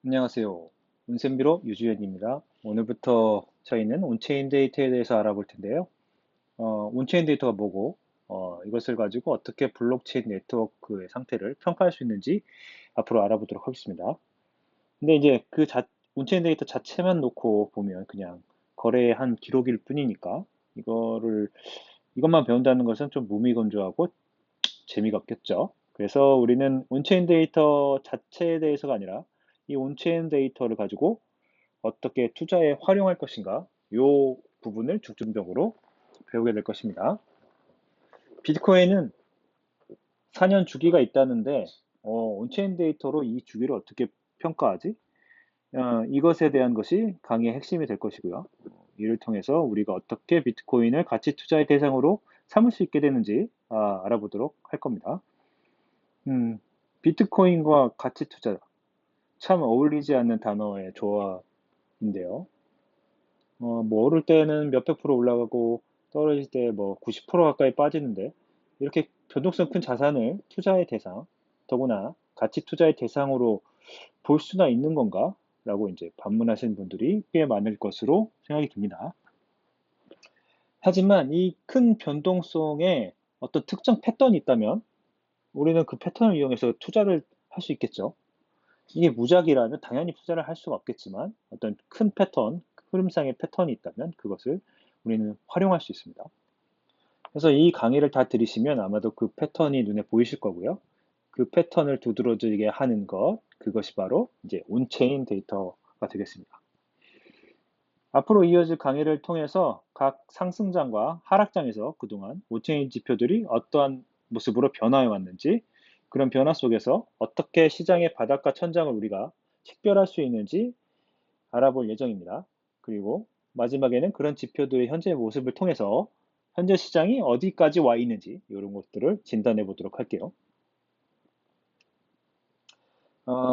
안녕하세요. 온센비로 유주연입니다. 오늘부터 저희는 온체인 데이터에 대해서 알아볼 텐데요. 온체인 데이터가 뭐고, 이것을 가지고 어떻게 블록체인 네트워크의 상태를 평가할 수 있는지 앞으로 알아보도록 하겠습니다. 근데 이제 온체인 데이터 자체만 놓고 보면 그냥 거래한 기록일 뿐이니까 이것만 배운다는 것은 좀 무미건조하고 재미가 없겠죠. 그래서 우리는 온체인 데이터 자체에 대해서가 아니라 이 온체인 데이터를 가지고 어떻게 투자에 활용할 것인가, 요 부분을 중점적으로 배우게 될 것입니다. 비트코인은 4년 주기가 있다는데, 온체인 데이터로 이 주기를 어떻게 평가하지? 이것에 대한 것이 강의의 핵심이 될 것이고요. 이를 통해서 우리가 어떻게 비트코인을 가치 투자의 대상으로 삼을 수 있게 되는지 알아보도록 할 겁니다. 음, 비트코인과 가치 투자, 참 어울리지 않는 단어의 조합인데요. 뭐 오를 때는 몇백 프로 올라가고 떨어질 때 뭐 90% 가까이 빠지는데 이렇게 변동성 큰 자산을 투자의 대상, 더구나 가치 투자의 대상으로 볼 수나 있는 건가? 라고 이제 반문하시는 분들이 꽤 많을 것으로 생각이 듭니다. 하지만 이 큰 변동성에 어떤 특정 패턴이 있다면 우리는 그 패턴을 이용해서 투자를 할 수 있겠죠. 이게 무작위라면 당연히 투자를 할 수가 없겠지만 어떤 큰 패턴, 흐름상의 패턴이 있다면 그것을 우리는 활용할 수 있습니다. 그래서 이 강의를 다 들으시면 아마도 그 패턴이 눈에 보이실 거고요. 그 패턴을 두드러지게 하는 그것이 바로 이제 온체인 데이터가 되겠습니다. 앞으로 이어질 강의를 통해서 각 상승장과 하락장에서 그동안 온체인 지표들이 어떠한 모습으로 변화해 왔는지, 그런 변화 속에서 어떻게 시장의 바닥과 천장을 우리가 식별할 수 있는지 알아볼 예정입니다. 그리고 마지막에는 그런 지표들의 현재 모습을 통해서 현재 시장이 어디까지 와 있는지 이런 것들을 진단해 보도록 할게요.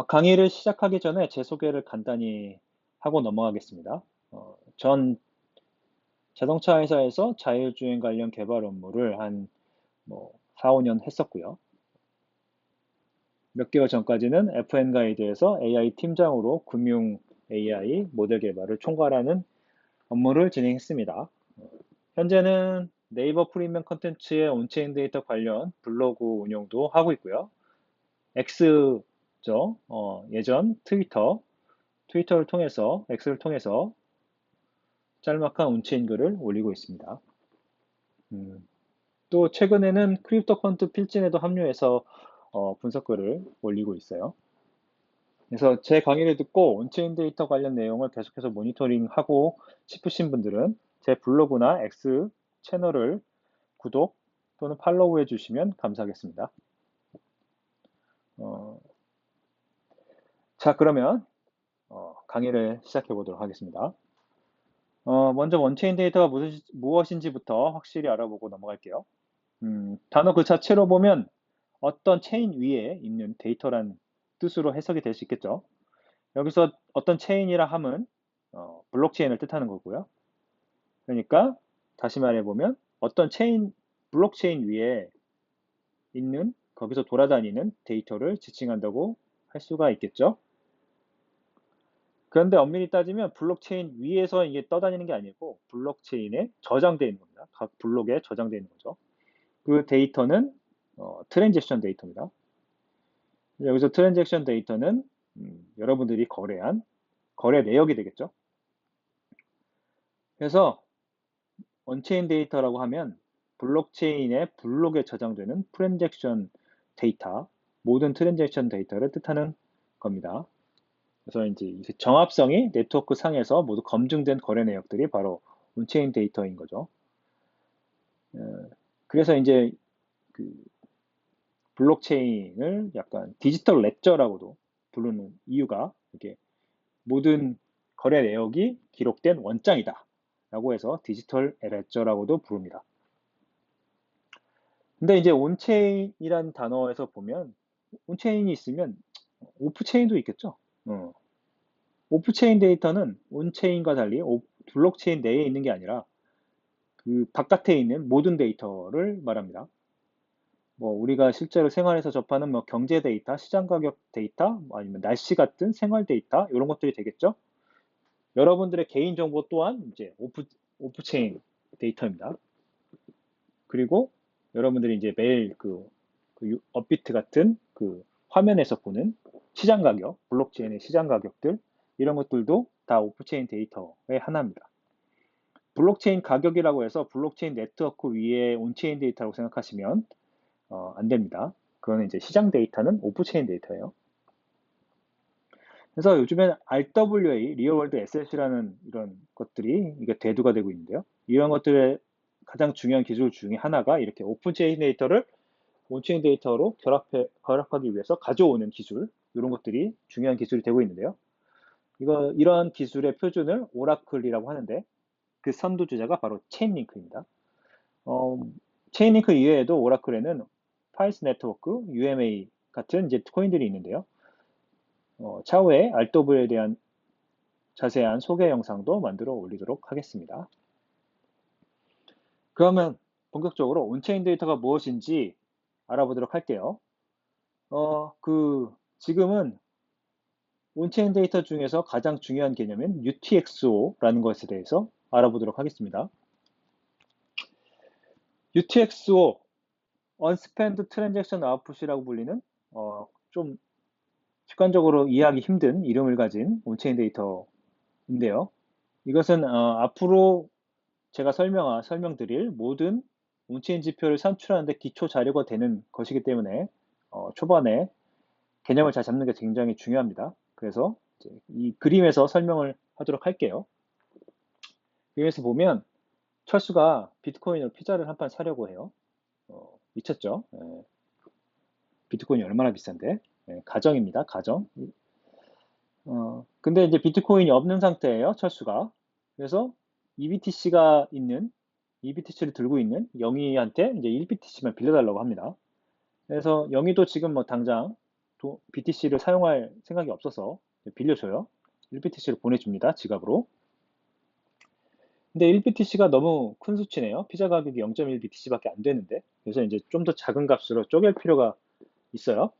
강의를 시작하기 전에 제 소개를 간단히 하고 넘어가겠습니다. 전 자동차 회사에서 자율주행 관련 개발 업무를 한 뭐 4, 5년 했었고요. 몇 개월 전까지는 FN 가이드에서 AI 팀장으로 금융 AI 모델 개발을 총괄하는 업무를 진행했습니다. 현재는 네이버 프리미엄 콘텐츠의 온체인 데이터 관련 블로그 운영도 하고 있고요. X죠. 예전 트위터를 통해서, X를 통해서 짤막한 온체인 글을 올리고 있습니다. 또 최근에는 크립토 펀드 필진에도 합류해서 분석글을 올리고 있어요. 그래서 제 강의를 듣고 온체인 데이터 관련 내용을 계속해서 모니터링하고 싶으신 분들은 제 블로그나 X 채널을 구독 또는 팔로우 해주시면 감사하겠습니다. 어, 자, 그러면 강의를 시작해 보도록 하겠습니다. 먼저 원체인 데이터가 무엇인지부터 확실히 알아보고 넘어갈게요. 단어 그 자체로 보면 어떤 체인 위에 있는 데이터란 뜻으로 해석이 될 수 있겠죠. 여기서 어떤 체인이라 함은 블록체인을 뜻하는 거고요. 그러니까 다시 말해보면 어떤 블록체인 위에 있는 거기서 돌아다니는 데이터를 지칭한다고 할 수가 있겠죠. 그런데 엄밀히 따지면 블록체인 위에서 이게 떠다니는 게 아니고 블록체인에 저장되어 있는 겁니다. 각 블록에 저장되어 있는 거죠. 그 데이터는 트랜잭션 데이터입니다. 여기서 트랜잭션 데이터는 여러분들이 거래한 거래 내역이 되겠죠. 그래서 언체인 데이터라고 하면 블록체인의 블록에 저장되는 트랜잭션 데이터, 모든 트랜잭션 데이터를 뜻하는 겁니다. 그래서 이제 정합성이 네트워크 상에서 모두 검증된 거래 내역들이 바로 온체인 데이터인 거죠. 어, 그래서 이제 그 블록체인을 약간 디지털 레저라고도 부르는 이유가 이게 모든 거래 내역이 기록된 원장이다 라고 해서 디지털 레저라고도 부릅니다. 근데 이제 온체인이란 단어에서 보면 온체인이 있으면 오프체인도 있겠죠. 오프체인 데이터는 온체인과 달리 블록체인 내에 있는 게 아니라 그 바깥에 있는 모든 데이터를 말합니다. 뭐 우리가 실제로 생활에서 접하는 뭐 경제 데이터, 시장 가격 데이터, 뭐 아니면 날씨 같은 생활 데이터 이런 것들이 되겠죠. 여러분들의 개인 정보 또한 이제 오프체인 데이터입니다. 그리고 여러분들이 이제 매일 업비트 같은 그 화면에서 보는 시장 가격, 블록체인의 시장 가격들 이런 것들도 다 오프체인 데이터의 하나입니다. 블록체인 가격이라고 해서 블록체인 네트워크 위에 온체인 데이터라고 생각하시면 안 됩니다. 그거는 이제 시장 데이터는 오프체인 데이터예요. 그래서 요즘엔 RWA, 리얼월드 에셋이라는 이런 것들이 이게 대두가 되고 있는데요. 이런 것들의 가장 중요한 기술 중에 하나가 이렇게 오픈체인 데이터를 온체인 데이터로 결합하기 위해서 가져오는 기술, 이런 것들이 중요한 기술이 되고 있는데요. 이런 기술의 표준을 오라클이라고 하는데 그 선두주자가 바로 체인링크입니다. 어, 체인링크 이외에도 오라클에는 파이스 네트워크, UMA 같은 이제 코인들이 있는데요. 차후에 RW에 대한 자세한 소개 영상도 만들어 올리도록 하겠습니다. 그러면 본격적으로 온체인 데이터가 무엇인지 알아보도록 할게요. 지금은 온체인 데이터 중에서 가장 중요한 개념인 UTXO라는 것에 대해서 알아보도록 하겠습니다. UTXO, Unspent Transaction Output이라고 불리는 좀 직관적으로 이해하기 힘든 이름을 가진 온체인 데이터인데요. 이것은 앞으로 제가 설명드릴 모든 온체인 지표를 산출하는 데 기초 자료가 되는 것이기 때문에 초반에 개념을 잘 잡는 게 굉장히 중요합니다. 그래서 이 그림에서 설명을 하도록 할게요. 그림에서 보면 철수가 비트코인으로 피자를 한 판 사려고 해요. 미쳤죠? 비트코인이 얼마나 비싼데? 가정입니다. 가정. 근데 이제 비트코인이 없는 상태예요. 철수가. 그래서 EBTC를 들고 있는 영희한테 이제 1BTC만 빌려달라고 합니다. 그래서 영희도 지금 뭐 당장 BTC를 사용할 생각이 없어서 빌려줘요. 1BTC를 보내줍니다. 지갑으로. 근데 1BTC가 너무 큰 수치네요. 피자 가격이 0.1BTC밖에 안 되는데. 그래서 이제 좀 더 작은 값으로 쪼갤 필요가 있어요.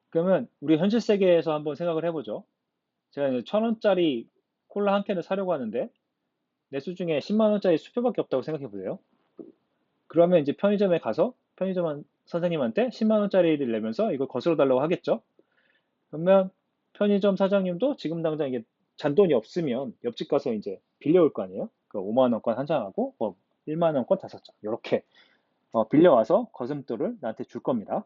그러면 우리 현실 세계에서 한번 생각을 해보죠. 제가 이제 1,000원짜리 콜라 한 캔을 사려고 하는데 내 수중에 10만 원짜리 수표밖에 없다고 생각해 보세요. 그러면 이제 편의점에 가서 편의점 선생님한테 10만 원짜리를 내면서 이걸 거스러 달라고 하겠죠. 그러면 편의점 사장님도 지금 당장 이게 잔돈이 없으면 옆집 가서 이제 빌려올 거 아니에요. 그 5만 원권 한 장하고 뭐 1만 원권 5장 이렇게 빌려와서 거슴돈을 나한테 줄 겁니다.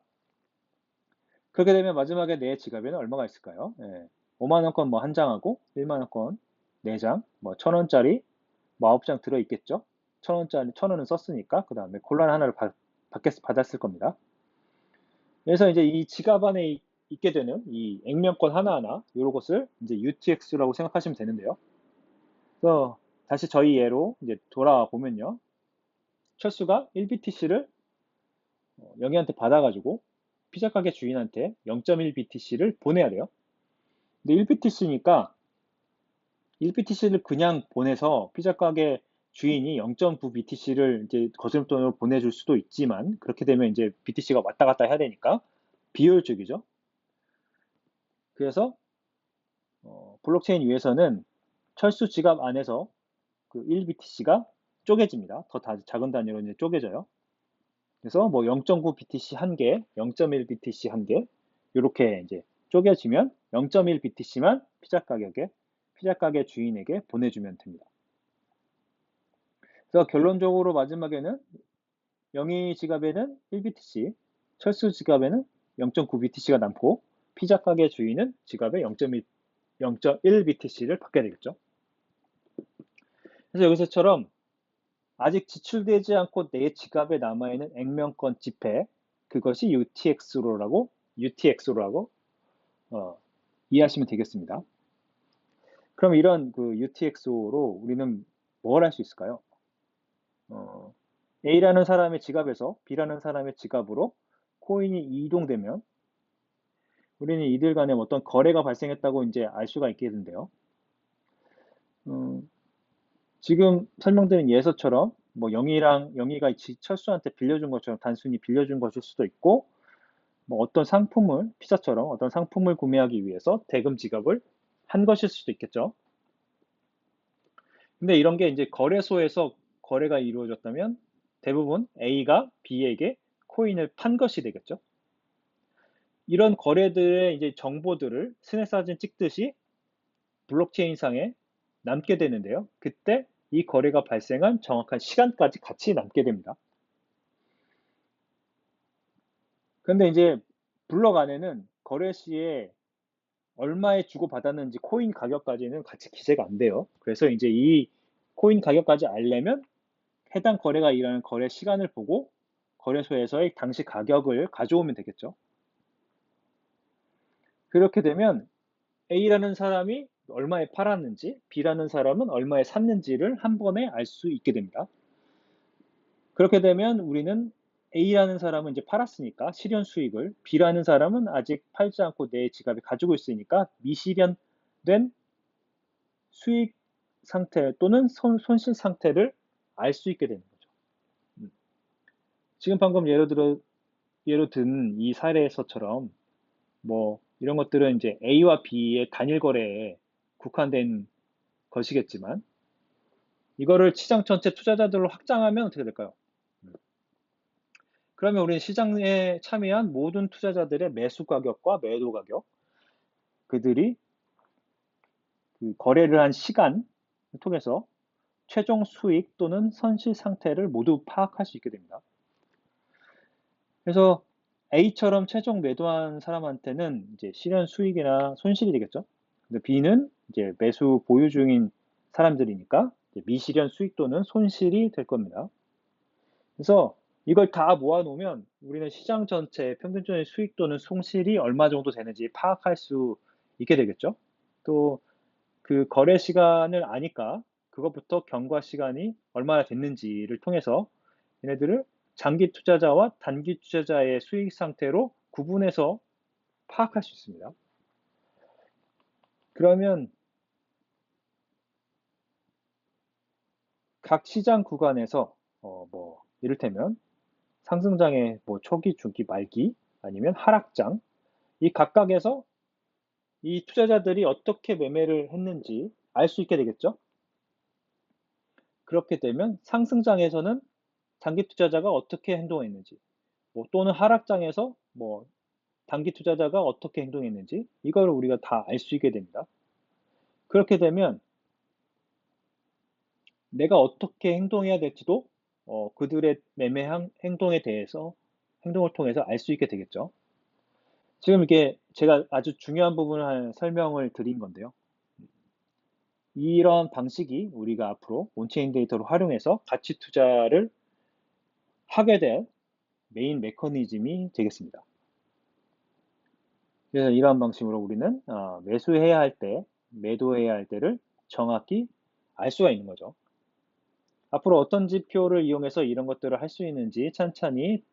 그렇게 되면 마지막에 내 지갑에는 얼마가 있을까요? 5만 원권 뭐 한 장하고 1만 원권 4장, 뭐 1,000원짜리 뭐 9장 들어있겠죠? 1,000원짜리 1,000원은 썼으니까 그 다음에 콜라 하나를 받았을 겁니다. 그래서 이제 이 지갑 안에 있게 되는 이 액면권 하나하나 이런 것을 이제 UTX라고 생각하시면 되는데요. 그래서 다시 저희 예로 이제 돌아와 보면요. 철수가 1BTC를 영희한테 받아가지고 피자 가게 주인한테 0.1BTC를 보내야 돼요. 근데 1BTC니까 1BTC를 그냥 보내서 피자 가게 주인이 0.9BTC를 이제 거스름돈으로 보내줄 수도 있지만 그렇게 되면 이제 BTC가 왔다 갔다 해야 되니까 비효율적이죠. 그래서 블록체인 위에서는 철수 지갑 안에서 그 1BTC가 쪼개집니다. 더 작은 단위로 이제 쪼개져요. 그래서 뭐 0.9BTC 한 개, 0.1BTC 한 개, 이렇게 이제 쪼개지면 0.1BTC만 피자 가게 주인에게 보내주면 됩니다. 그래서 결론적으로 마지막에는 영희 지갑에는 1BTC, 철수 지갑에는 0.9BTC가 남고 피자 가게 주인은 지갑에 0.1BTC를 받게 되겠죠. 그래서 여기서처럼 아직 지출되지 않고 내 지갑에 남아있는 액면권 지폐, 그것이 UTX로라고 이해하시면 되겠습니다. 그럼 이런 그 UTXO로 우리는 뭘 할 수 있을까요? A라는 사람의 지갑에서 B라는 사람의 지갑으로 코인이 이동되면 우리는 이들 간에 어떤 거래가 발생했다고 이제 알 수가 있겠는데요. 지금 설명드린 예서처럼 뭐 영희가 철수한테 빌려준 것처럼 단순히 빌려준 것일 수도 있고, 뭐 어떤 상품을, 피자처럼 어떤 상품을 구매하기 위해서 대금 지급을 한 것일 수도 있겠죠. 근데 이런 게 이제 거래소에서 거래가 이루어졌다면 대부분 A가 B에게 코인을 판 것이 되겠죠. 이런 거래들의 이제 정보들을 스냅 사진 찍듯이 블록체인상에 남게 되는데요. 그때 이 거래가 발생한 정확한 시간까지 같이 남게 됩니다. 그런데 이제 블록 안에는 거래 시에 얼마에 주고받았는지 코인 가격까지는 같이 기재가 안 돼요. 그래서 이제 이 코인 가격까지 알려면 해당 거래가 일어나는 거래 시간을 보고 거래소에서의 당시 가격을 가져오면 되겠죠. 그렇게 되면 A라는 사람이 얼마에 팔았는지, B라는 사람은 얼마에 샀는지를 한 번에 알 수 있게 됩니다. 그렇게 되면 우리는 A라는 사람은 이제 팔았으니까 실현 수익을, B라는 사람은 아직 팔지 않고 내 지갑에 가지고 있으니까 미실현된 수익 상태 또는 손실 상태를 알 수 있게 되는 거죠. 지금 방금 예로 든 이 사례에서처럼 뭐 이런 것들은 이제 A와 B의 단일 거래에 국한된 것이겠지만 이거를 시장 전체 투자자들로 확장하면 어떻게 될까요? 그러면 우리는 시장에 참여한 모든 투자자들의 매수 가격과 매도 가격, 그들이 그 거래를 한 시간을 통해서 최종 수익 또는 손실 상태를 모두 파악할 수 있게 됩니다. 그래서 A처럼 최종 매도한 사람한테는 이제 실현 수익이나 손실이 되겠죠. 근데 B는 이제 매수 보유 중인 사람들이니까 이제 미실현 수익 또는 손실이 될 겁니다. 그래서 이걸 다 모아놓으면 우리는 시장 전체 평균적인 수익 또는 손실이 얼마 정도 되는지 파악할 수 있게 되겠죠. 또 그 거래 시간을 아니까 그것부터 경과 시간이 얼마나 됐는지를 통해서 얘네들을 장기 투자자와 단기 투자자의 수익 상태로 구분해서 파악할 수 있습니다. 그러면 각 시장 구간에서 뭐 이를테면 상승장의 뭐 초기, 중기, 말기 아니면 하락장 이 각각에서 이 투자자들이 어떻게 매매를 했는지 알 수 있게 되겠죠. 그렇게 되면 상승장에서는 단기 투자자가 어떻게 행동했는지, 뭐 또는 하락장에서 뭐 단기 투자자가 어떻게 행동했는지 이걸 우리가 다 알 수 있게 됩니다. 그렇게 되면 내가 어떻게 행동해야 될지도 그들의 매매 행동에 대해서 행동을 통해서 알 수 있게 되겠죠. 지금 이게 제가 아주 중요한 부분을 설명을 드린 건데요. 이런 방식이 우리가 앞으로 온체인 데이터를 활용해서 가치 투자를 하게 될 메인 메커니즘이 되겠습니다. 그래서 이러한 방식으로 우리는 매수해야 할 때, 매도해야 할 때를 정확히 알 수가 있는 거죠. 앞으로 어떤 지표를 이용해서 이런 것들을 할 수 있는지 찬찬히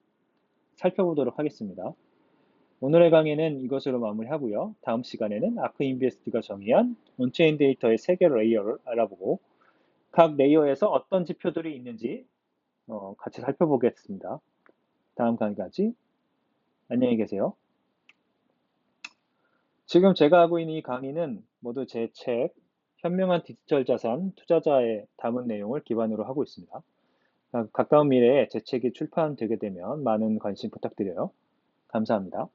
살펴보도록 하겠습니다. 오늘의 강의는 이것으로 마무리하고요. 다음 시간에는 아크인베스트가 정의한 온체인 데이터의 3개 레이어를 알아보고 각 레이어에서 어떤 지표들이 있는지 같이 살펴보겠습니다. 다음 강의까지 안녕히 계세요. 지금 제가 하고 있는 이 강의는 모두 제 책 현명한 디지털 자산 투자자에 담은 내용을 기반으로 하고 있습니다. 가까운 미래에 제 책이 출판되게 되면 많은 관심 부탁드려요. 감사합니다.